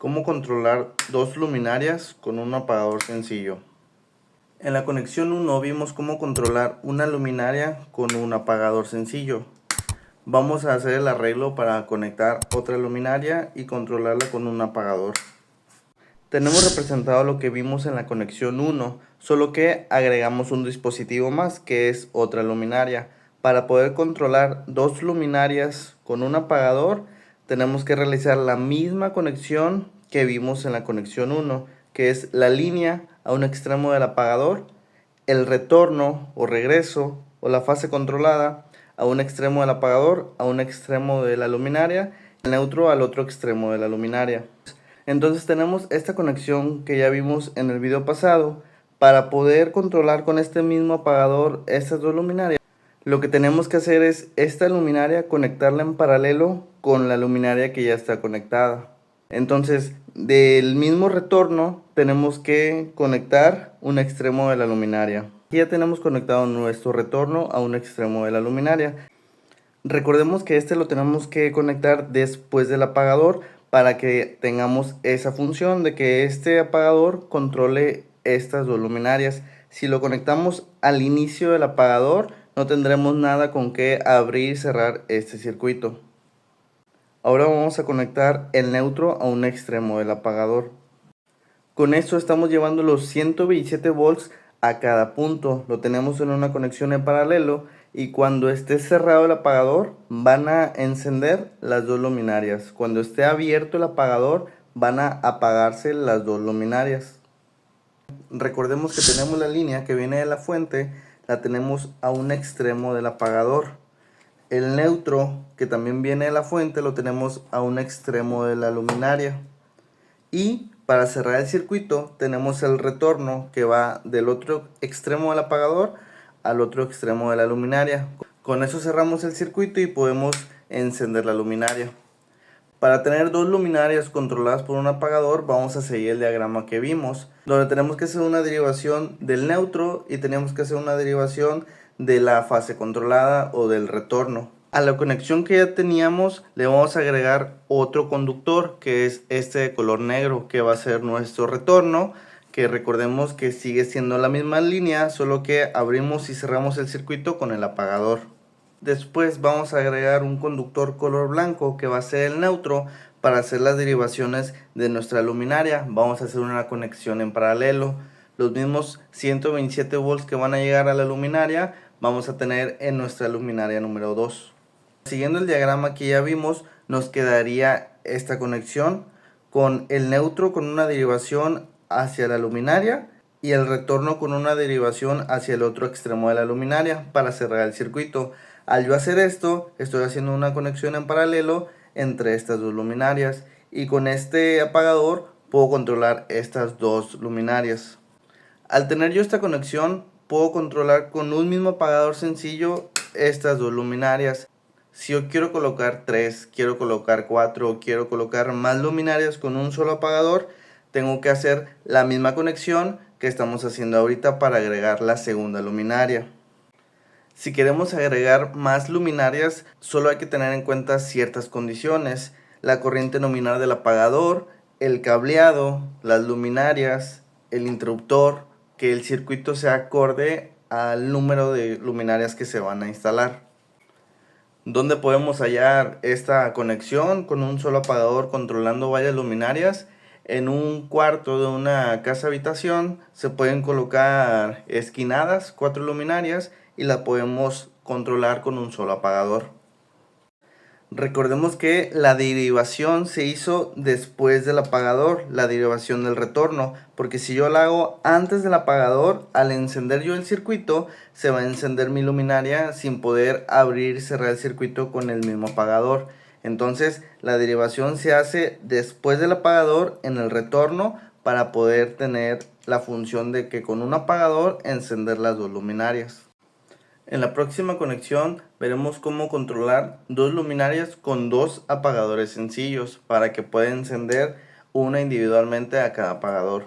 ¿Cómo controlar dos luminarias con un apagador sencillo? En la conexión 1 vimos cómo controlar una luminaria con un apagador sencillo. Vamos a hacer el arreglo para conectar otra luminaria y controlarla con un apagador. Tenemos representado lo que vimos en la conexión 1, solo que agregamos un dispositivo más que es otra luminaria. Para poder controlar dos luminarias con un apagador, tenemos que realizar la misma conexión que vimos en la conexión 1, que es la línea a un extremo del apagador, el retorno o regreso o la fase controlada a un extremo del apagador, a un extremo de la luminaria, el neutro al otro extremo de la luminaria. Entonces tenemos esta conexión que ya vimos en el video pasado. Para poder controlar con este mismo apagador estas dos luminarias, lo que tenemos que hacer es esta luminaria conectarla en paralelo con la luminaria que ya está conectada. Entonces del mismo retorno tenemos que conectar un extremo de la luminaria. Aquí ya tenemos conectado nuestro retorno a un extremo de la luminaria. Recordemos que este lo tenemos que conectar después del apagador para que tengamos esa función de que este apagador controle estas dos luminarias. Si lo conectamos al inicio del apagador, no tendremos nada con que abrir y cerrar este circuito. Ahora vamos a conectar el neutro a un extremo del apagador. Con esto estamos llevando los 127 volts a cada punto. Lo tenemos en una conexión en paralelo y cuando esté cerrado el apagador van a encender las dos luminarias. Cuando esté abierto el apagador van a apagarse las dos luminarias. Recordemos que tenemos la línea que viene de la fuente, la tenemos a un extremo del apagador. El neutro que también viene de la fuente lo tenemos a un extremo de la luminaria. Y para cerrar el circuito tenemos el retorno que va del otro extremo del apagador al otro extremo de la luminaria. Con eso cerramos el circuito y podemos encender la luminaria. Para tener dos luminarias controladas por un apagador vamos a seguir el diagrama que vimos, donde tenemos que hacer una derivación del neutro y tenemos que hacer una derivación de la fase controlada o del retorno. A la conexión que ya teníamos le vamos a agregar otro conductor que es este de color negro, que va a ser nuestro retorno, que recordemos que sigue siendo la misma línea, solo que abrimos y cerramos el circuito con el apagador. Después vamos a agregar un conductor color blanco que va a ser el neutro para hacer las derivaciones de nuestra luminaria. Vamos a hacer una conexión en paralelo. Los mismos 127 volts que van a llegar a la luminaria vamos a tener en nuestra luminaria número 2. Siguiendo el diagrama que ya vimos, nos quedaría esta conexión con el neutro con una derivación hacia la luminaria y el retorno con una derivación hacia el otro extremo de la luminaria para cerrar el circuito. Al yo hacer esto, estoy haciendo una conexión en paralelo entre estas dos luminarias y con este apagador puedo controlar estas dos luminarias. Al tener yo esta conexión, puedo controlar con un mismo apagador sencillo estas dos luminarias. Si yo quiero colocar 3, quiero colocar 4 o quiero colocar más luminarias con un solo apagador, tengo que hacer la misma conexión que estamos haciendo ahorita para agregar la segunda luminaria. Si queremos agregar más luminarias, solo hay que tener en cuenta ciertas condiciones: la corriente nominal del apagador, el cableado, las luminarias, el interruptor, que el circuito sea acorde al número de luminarias que se van a instalar. ¿Dónde podemos hallar esta conexión con un solo apagador controlando varias luminarias? En un cuarto de una casa habitación se pueden colocar esquinadas, 4 luminarias, y la podemos controlar con un solo apagador. Recordemos que la derivación se hizo después del apagador, la derivación del retorno, porque si yo la hago antes del apagador, al encender yo el circuito, se va a encender mi luminaria sin poder abrir y cerrar el circuito con el mismo apagador. Entonces la derivación se hace después del apagador en el retorno para poder tener la función de que con un apagador encender las dos luminarias. En la próxima conexión veremos cómo controlar dos luminarias con dos apagadores sencillos para que pueda encender una individualmente a cada apagador.